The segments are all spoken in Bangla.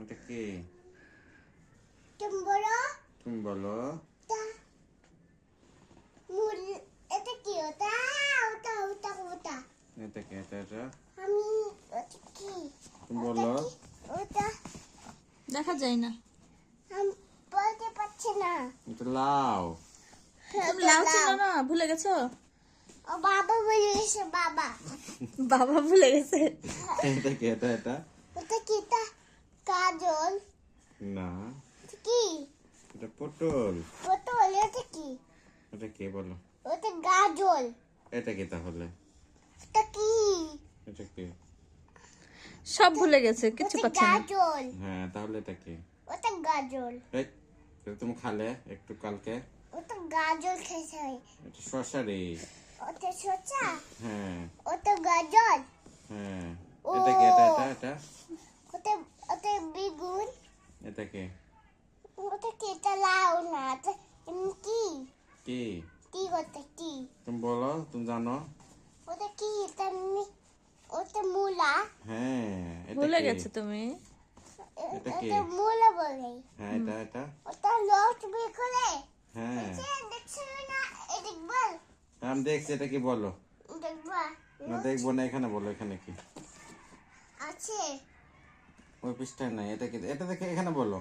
এটা কি? তুমি বলো। এটা কি? ওটা ওটা ওটা ওটা এটা কি? এটা আমি ওটা কি? তুমি বলো। ওটা দেখা যায় না। আমি বলতে পারছি না। এটা লাউ। তুমি লাউ চিনো না, ভুলে গেছো? ও বাবা বলে গেছে বাবা। বাবা ভুলে গেছে। এটা কি? এটা ওটা কি? এটা কাজল না, এটা কি? এটা পটল। পটল এটা কি? এটা কি বলো? ওটা গাজল এটা কি তাহলে? এটা কি? এটা কি? সব ভুলে গেছে, কিছু ওটা পাচ্ছে না। গাজল হ্যাঁ, তাহলে এটা কি? ওটা গাজল এই, এটা তুমি খালে একটু কালকে। ওটা গাজল খেয়েছে। এটা শসা রে। ওটা সোচা হ্যাঁ ওটা গাজল হ্যাঁ। ও। এটা কি? এটা ওটা ওটা বেগুন এটা কি? ওটা কি? এটা লাউ না এটা এমনি কি? কি? কি ওটা কি? তুমি বলো, তুমি জানো। ওটা কি? এটা এমনি ওটা মূলা হ্যাঁ, এটা ভুলে কি? গেছো তুমি। এটা কি? ওটা মূলা বলে। হ্যাঁ, এটা ওটা লট বেকলে হ্যাঁ। দেখছো না? এদিক বল আমি দেখছি, এটা কি বলো? দেখবা না দেখবো না, এখানে বলো, এখানে কি? আছে ওই পৃষ্ঠায় নাই। এটা কি? এটা দেখে এখানে বলো।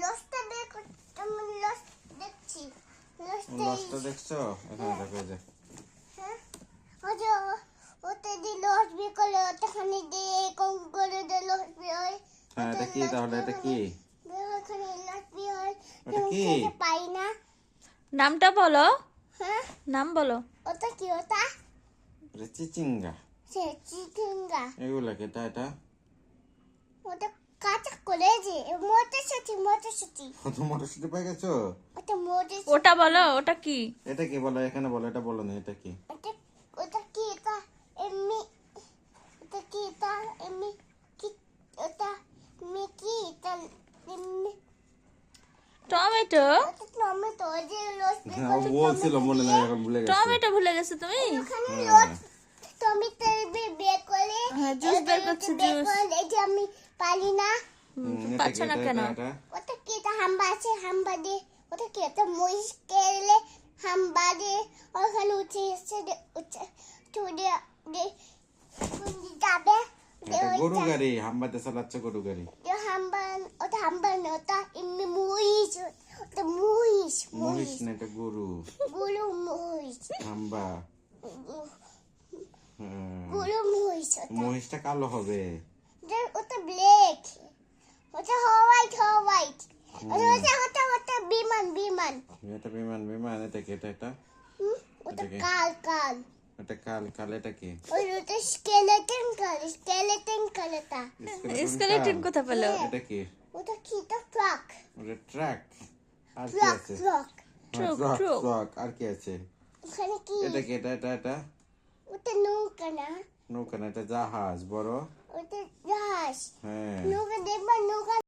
লসটা দেখো তুমি লস দেখছি লসটা লসটা দেখছো? এখানে দেখো, এই যে। হ্যাঁ ওটা ওটা দি লস বেকলে ওটা খানি দে কম করে দে লস বেয় হ্যাঁ, এটা কি তাহলে? এটা কি? ওখানে লস বেয় ওটা কি? পাই না। নামটা বলো, হ্যাঁ নাম বলো। ওটা কি? ওটা এটা চিচিঙ্গা। সে চিকেঙ্গা এগুলা কি? এটা ওটা কাঁচা করে যে মটরশুটি কত মটরশুঁটি পেয়ে গেছো? ওটা মটরশুটি ওটা বলো, ওটা কি? এটা কি বলো? এখানে বলো, এটা বলো না। এটা কি? ওটা ওটা কি? এটা এমনি ওটা কি? এটা এমনি কি? ওটা এমনি কি? এটা এমনি টমেটো। ওটা টমেটো যে লস হ্যাঁ, ও বলছিল, মনে নাই, এখন ভুলে গেছে। টমেটো ভুলে গেছে তুমি। ওখানে হ্যাঁ। লস টমেটো বের করে হ্যাঁ, জুস বের করছে, জুস। এই যে আমি পারি না। এটা পাচ্ছ কি? না কেন? এটা ওটা কি? এটা হাম্বা আছে হাম্বা দে ওটা কি? এটা মহিষ কেলে হাম্বা দে ওখানে উঠে এসে উঠে চুড়ে দে যাবে এটা গরু গাড়ি। হাম্বাতে চালাচ্ছে গরু গাড়ি। হাম্বা ওটা হাম্বা না ওটা এমনি মহিষ ওটা মহিষ মহিষ না, এটা গরু। গুরু মহিষ হাম্বা। হ্যাঁ। গুরু মহিষ মহিষটা কালো হবে। ওটা ব্ল্যাক ওটা হোয়াইট ওটা বিমান এটা বিমান। এটা কি? এটা ওটা এটা কি? কাল এটা কাল। এটা কি? ওটা স্কেলেটন কালটা স্কেলেটন কোথা পেলো? এটা কি? ওটা কি? এটা ট্রাক ওটা ট্রাক। আর কি ট্রাক আছে? Truck truck, truck. Truck. Truck. আর কি আছে? ওখানে কি? এটা কি? এটা ওটা নৌকা না নৌকা না, এটা জাহাজ বড়। ওটা জাহাজ হ্যাঁ। নৌকা দেখবা নৌকা